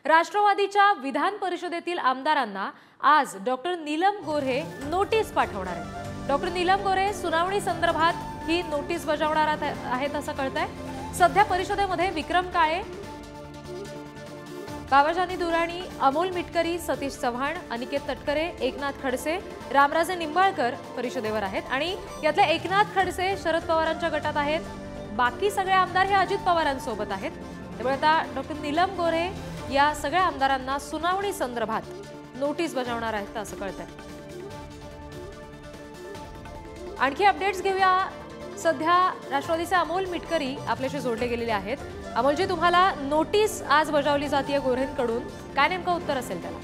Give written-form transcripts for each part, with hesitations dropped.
राष्ट्रवादीच्या विधान परिषदेतील आमदारांना आज डॉक्टर नीलम गोऱ्हे नोटीस पाठवणार आहेत। डॉक्टर नीलम गोऱ्हे सुनावणी संदर्भात ही नोटीस बजावणार आहेत असं कळतंय। सध्या परिषदेमध्ये विक्रम काळे, बाबाजानी दुराणी, अमोल मिटकरी, सतीश चव्हाण, अनिकेत तटकरे, एकनाथ खडसे, रामराजे निंबाळकर परिषदेवर आहेत आणि यातले एकनाथ खडसे शरद पवारांच्या गटात आहेत। बाकी सगळे आमदार हे अजित पवारांसोबत आहेत। त्यामुळे आता डॉक्टर नीलम गोऱ्हे या सगळ्या आमदारांना सुनावणी संदर्भात नोटीस बजावणार आहेत असं कळतंय। आणखी अपडेट्स घेऊया। सध्या राष्ट्रवादीचे अमोल मिटकरी आपल्याशी जोडले गेलेले आहेत। अमोलजी, तुम्हाला नोटीस आज बजावली जाते गोऱ्हेंकडून, काय नेमकं उत्तर असेल त्याला?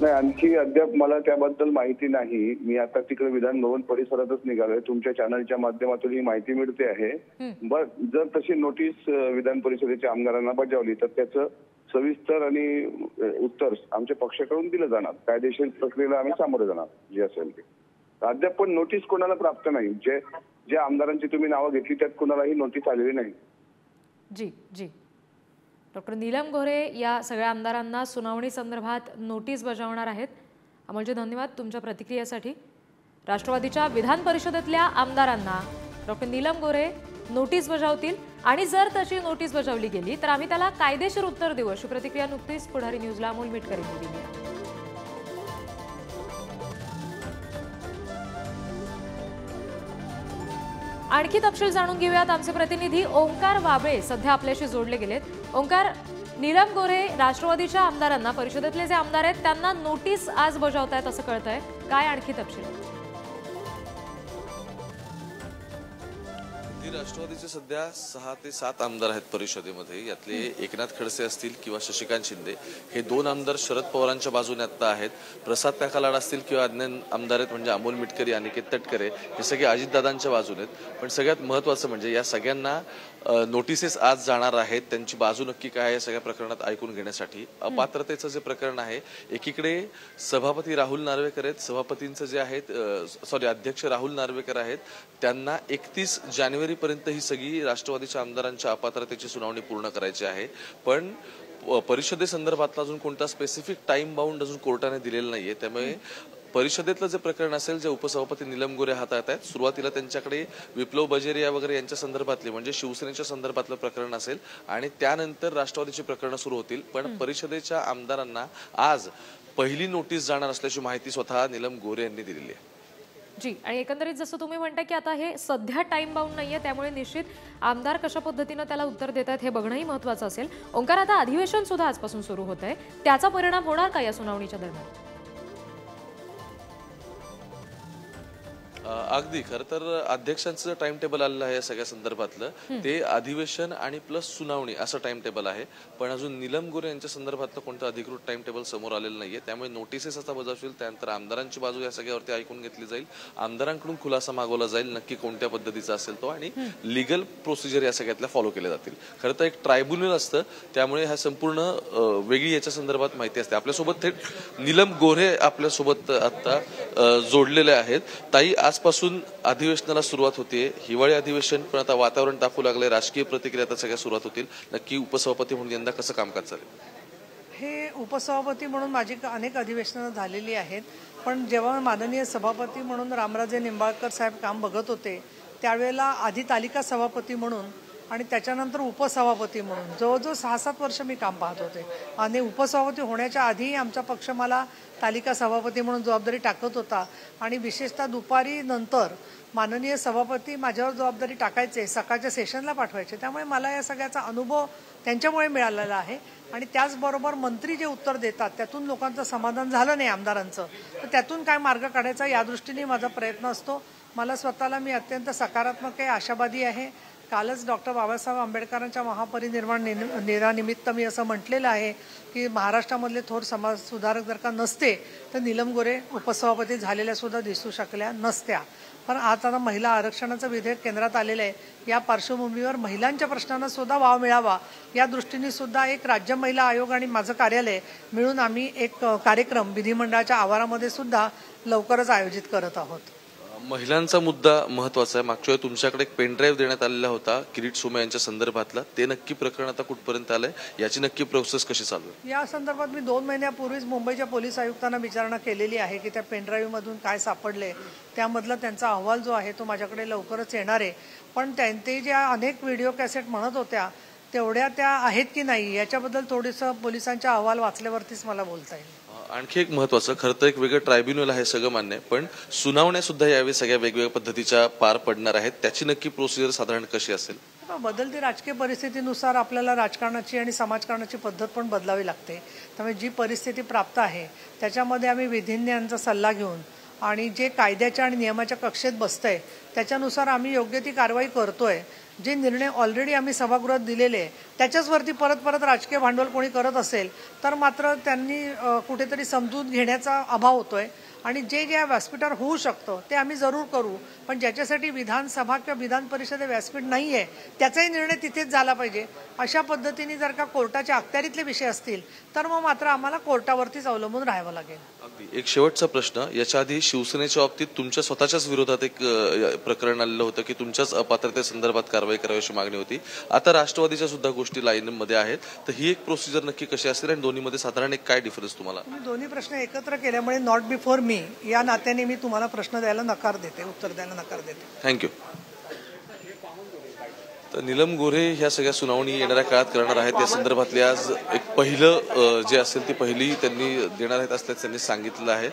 नाही, आणखी अद्याप मला त्याबद्दल माहिती नाही। मी आता तिकडे विधान भवन परिसरातच निघालोय। तुमच्या चॅनलच्या माध्यमातून ही माहिती मिळते आहे। जर तशी नोटीस विधान परिषदेच्या आमदारांना बजावली तर त्याचं सविस्तर आणि उत्तर आमच्या पक्षाकडून दिलं जाणार। कायदेशीर प्रक्रियेला आम्ही सामोरे जाणार जे असेल ते। अद्याप पण नोटीस कोणाला प्राप्त नाही। जे आमदारांची तुम्ही नावं घेतली त्यात कोणालाही नोटीस आलेली नाही। जी जी डॉक्टर नीलम गोऱ्हे या सगळ्या आमदारांना सुनावणी संदर्भात नोटीस बजावणार आहेत। अमोलजी, धन्यवाद तुमच्या प्रतिक्रियेसाठी। राष्ट्रवादीच्या विधान परिषदेतल्या आमदारांना डॉक्टर नीलम गोऱ्हे नोटीस बजावतील आणि जर तशी नोटीस बजावली गेली तर आम्ही त्याला कायदेशीर उत्तर देऊ अशी प्रतिक्रिया नुकतीच पुढारी न्यूजला अमोल मिटकरींनी दिली आहे। आणखी तपशील जाणून घेऊयात। आमचे प्रतिनिधी ओंकार वाबळे सध्या आपल्याशी जोडले गेलेत। ओंकार, नीलम गोऱ्हे राष्ट्रवादीच्या आमदारांना, परिषदेतले जे आमदार आहेत त्यांना नोटीस आज बजावतायत असं कळतंय, काय आणखी तपशील? राष्ट्रवादीचे सध्या 6 ते 7 आमदार आहेत परिषदेमध्ये। यातले एकनाथ खडसे असतील किंवा शशिकांत शिंदे हे 2 आमदार शरद पवारांच्या बाजूने आता आहेत। प्रसाद काकालाड असतील किंवा अन्य आमदार आहेत म्हणजे अमोल मिटकरी, अनिकेत तटकरे हे सगळे अजितदादांच्या बाजूने आहेत। पण सगळ्यात महत्त्वाचं म्हणजे या सगळ्यांना नोटिसेस आज जाणार आहेत त्यांची बाजू नक्की काय आहे सगळ्या प्रकरणात ऐकून घेण्यासाठी। अपात्रतेचं जे प्रकरण आहे, एकीकडे सभापती राहुल नार्वेकर आहेत, सभापतींचं जे आहेत अध्यक्ष राहुल नार्वेकर आहेत, त्यांना 31 जानेवारी पर्यंत ही सगळी राष्ट्रवादीच्या आमदारांच्या अपात्रतेची सुनावणी पूर्ण करायची आहे। पण परिषदेसंदर्भातला अजून कोणता स्पेसिफिक टाइम बाउंड अजून कोर्टाने दिलेला नाहीये। त्यामुळे परिषदेतलं जे प्रकरण असेल, जे उपसभापती नीलम गोऱ्हे हाताळत आहेत, सुरुवातीला त्यांच्याकडे विप्लव बजेरिया वगैरे यांच्या संदर्भातले म्हणजे शिवसेनेच्या संदर्भातलं प्रकरण असेल आणि त्यानंतर राष्ट्रवादीची प्रकरणं सुरू होतील। पण परिषदेच्या आमदारांना आज पहिली नोटीस जाणार असल्याची माहिती स्वतः नीलम गोऱ्हे यांनी दिलेली आहे। जी, आणि एकंदरीत जसं तुम्ही म्हणताय की आता हे सध्या टाइम बाउंड नाहीये, त्यामुळे निश्चित आमदार कशा पद्धतीने त्याला उत्तर देतात हे बघणंही महत्त्वाचं असेल। ओंकार, आता अधिवेशन सुद्धा आजपासून सुरू होत आहे, त्याचा परिणाम होणार का या सुनावणीच्या दरम्यान? अगदी खरं तर अध्यक्षांचं टाइम टेबल आलेलं आहे या सगळ्या संदर्भातलं, ते अधिवेशन आणि प्लस सुनावणी असं टाइम टेबल आहे। पण अजून नीलम गोऱ्हे यांच्या संदर्भातलं कोणतं अधिकृत टाइम टेबल समोर आलेलं नाहीये। त्यामुळे नोटिसेस आता बजावतील, त्यानंतर आमदारांची बाजू या सगळ्यावरती ऐकून घेतली जाईल, आमदारांकडून खुलासा मागवला जाईल नक्की कोणत्या पद्धतीचा असेल तो, आणि लिगल प्रोसिजर या सगळ्यातल्या फॉलो केल्या जातील। खरं तर एक ट्रायब्युनल असतं, त्यामुळे हा संपूर्ण वेगळी याच्या संदर्भात माहिती असते। आपल्यासोबत थेट नीलम गोऱ्हे आपल्यासोबत आता जोडलेले आहेत। ताई, आजपासून अधिवेशनाला सुरुवात होते, हिवाळी अधिवेशन, पण आता वातावरण तापू लागले, राजकीय प्रतिक्रिया आता सगळ्या सुरुवात होतील। नक्की उपसभापती म्हणून यंदा कसं कामकाज चालेल? हे उपसभापती म्हणून माझी अनेक अधिवेशनं झालेली आहेत, पण जेव्हा माननीय सभापती म्हणून रामराजे निंबाळकर साहेब काम बघत होते त्यावेळेला आधी तालिका सभापती म्हणून आणि त्याच्यानंतर उपसभापती म्हणून जवळजवळ 6-7 वर्ष मी काम पाहत होते। आणि उपसभापती होण्याच्या आधी आमचा पक्ष मला तालिका सभापती म्हणून जबाबदारी टाकत होता आणि विशेषतः दुपारी नंतर माननीय सभापती माझ्यावर जबाबदारी टाकायचे, सकाळच्या सेशनला पाठवायचे। त्यामुळे मला या सगळ्याचा अनुभव त्यांच्यामुळे मिळालेला आहे। आणि त्याचबरोबर मंत्री जे उत्तर देतात त्यातून लोकांचं समाधान झालं नाही आमदारांचं, तर त्यातून काय मार्ग काढायचा या दृष्टीने माझा प्रयत्न असतो। मला स्वतःला मी अत्यंत सकारात्मक आहे, आशावादी आहे। कालच डॉक्टर बाबासाहेब आंबेडकरांच्या महापरिनिर्वाण दिनानिमित्त मी असं म्हटलेलं आहे की महाराष्ट्रामधले थोर समाज सुधारक जर का नसते तर नीलम गोऱ्हे उपसभापती झालेल्या सुद्धा दिसू शकल्या नसत्या। पण आता महिला आरक्षणाचं विधेयक केंद्रात आलेलं आहे, या पार्श्वभूमीवर महिलांच्या प्रश्नांना सुद्धा वाव मिळावा या दृष्टीने सुद्धा एक राज्य महिला आयोग आणि माझं कार्यालय मिळून आम्ही एक कार्यक्रम विधिमंडळाच्या आवारामध्ये सुद्धा लवकरच आयोजित करत आहोत। महिलांचा मुद्दा महत्वाचा आहे. मागच्या वेळी तुमच्याकडे एक पेनड्राईव्ह देण्यात आलेला होता किरीट सोमय्या यांच्या संदर्भातला. ते नक्की प्रकरण आता कुठपर्यंत आलंय, याची नक्की प्रोसेस कशी चालू आहे? या संदर्भात मी 2 महिन्यापूर्वीच मुंबईच्या पोलीस आयुक्तांना विचारणा केलेली आहे की त्या पेनड्राईव्ह मधून काय सापडले, त्यामधला त्यांचा अहवाल जो आहे तो माझ्याकडे लवकरच येणार आहे. पण ते ज्या अनेक व्हिडिओ कॅसेट म्हणत होत्या तेवढ्या त्या आहेत की नाही याच्याबद्दल थोडंसं पोलिसांचा अहवाल वाचल्यावरतीच मला बोलता येईल. आणखी एक महत्वाचं, खरं तर एक वेगळं ट्रायब्युनल आहे सगळं मान्य, पण सुनावण्या सुद्धा यावेळी सगळ्या वेगवेगळ्या पद्धतीच्या पार पडणार आहेत. त्याची नक्की प्रोसिजर साधारण कशी असेल? बदलती राजकीय परिस्थितीनुसार आपल्याला राजकारणाची आणि समाजकारणाची पद्धत पण बदलावी लागते. त्यामुळे जी परिस्थिती प्राप्त आहे त्याच्यामध्ये आम्ही विधिज्ञांचा सल्ला घेऊन आणि जे कायद्याच्या आणि नियमाच्या कक्षेत बसतंय त्याच्यानुसार आम्ही योग्य ती कारवाई करतोय. जे निर्णय ऑलरेडी आम्ही सभागृहात दिलेले त्याच्याचवरती परत परत राजकीय भांडवल कोणी करत असेल तर मात्र त्यांनी कुठेतरी समजून घेण्याचा अभाव होतोय. आणि जे व्यासपीठावर होऊ शकतं ते आम्ही जरूर करू, पण ज्याच्यासाठी विधानसभा किंवा विधान परिषद व्यासपीठ नाही आहे त्याचाही निर्णय तिथेच झाला पाहिजे. अशा पद्धतीने जर का कोर्टाच्या अखत्यारीतले विषय असतील तर मग मात्र आम्हाला कोर्टावरतीच अवलंबून राहावं लागेल. अगदी एक शेवटचा प्रश्न, याच्या आधी शिवसेनेच्या बाबतीत तुमच्या स्वतःच्याच विरोधात एक प्रकरण आलेलं होतं की तुमच्याच अपात्रतेसंदर्भात कारवाई करावी अशी मागणी होती. आता राष्ट्रवादीच्या सुद्धा गोष्टी लाईनमध्ये आहेत, तर ही एक प्रोसिजर नक्की कशी असेल आणि दोन्हीमध्ये साधारण एक काय डिफरन्स तुम्हाला? दोन्ही प्रश्न एकत्र केल्यामुळे नॉट बिफोर मी या नात्याने मी तुम्हाला प्रश्न द्यायला नकार देते, उत्तर द्यायला नकार देते. थँक्यू. तर नीलम गोऱ्हे ह्या सगळ्या सुनावणी येणाऱ्या काळात करणार आहेत. या संदर्भातले आज एक पहिलं जे असेल ती पहिली त्यांनी देणार आहेत असल्याचं त्यांनी सांगितलं आहे.